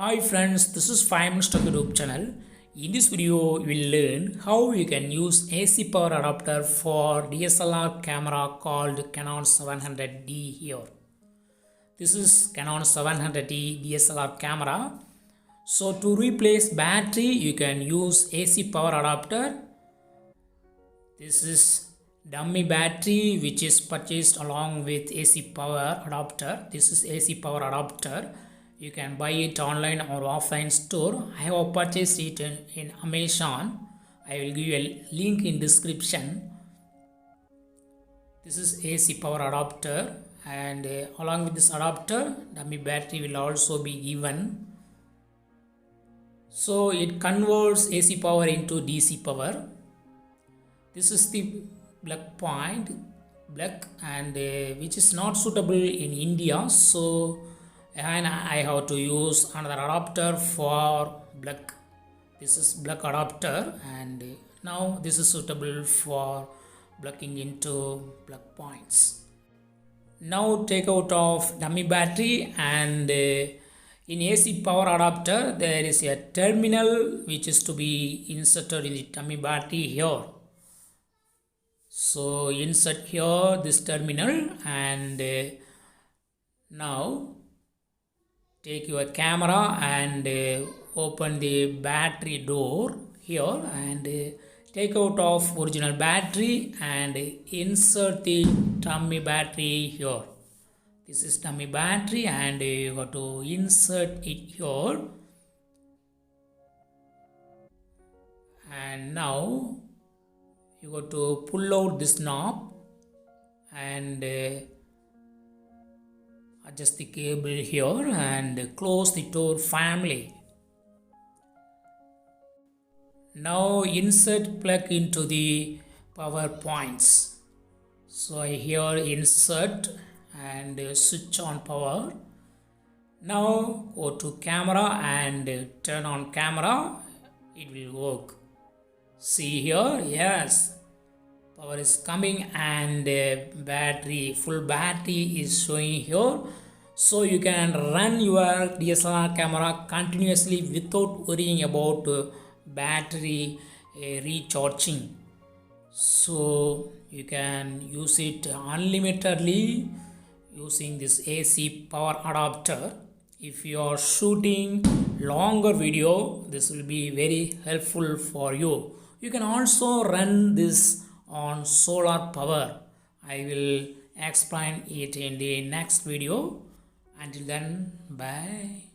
Hi friends, this is 5 Minutes Tech YouTube channel. In this video, we will learn how you can use AC power adapter for DSLR camera called Canon 700D here. This is Canon 700D DSLR camera. So to replace battery, you can use AC power adapter. This is dummy battery which is purchased along with AC power adapter. This is AC power adapter. You can buy it online or offline store. I have purchased it in Amazon. I will give you a link in description. This is AC power adapter, and along with this adapter, dummy battery will also be given. So it converts AC power into DC power. This is the plug point, and which is not suitable in India. So and I have to use another adapter for plug. This is plug adapter, and now this is suitable for plugging into plug points. Now take out of dummy battery, and in AC power adapter there is a terminal which is to be inserted in the dummy battery here. So insert here this terminal, and now take your camera and open the battery door here, and take out of original battery and insert the dummy battery here. This is dummy battery, and you got to insert it here. And now you got to pull out this knob and adjust the cable here and close the door family. Now insert plug into the power points. So here insert and switch on power. Now go to camera and turn on camera. It will work. See here, yes, power is coming, and full battery is showing here. So you can run your DSLR camera continuously without worrying about battery recharging. So you can use it unlimitedly using this AC power adapter. If you are shooting longer video, this will be very helpful for you. You can also run this on solar power. I will explain it in the next video. Until then, bye.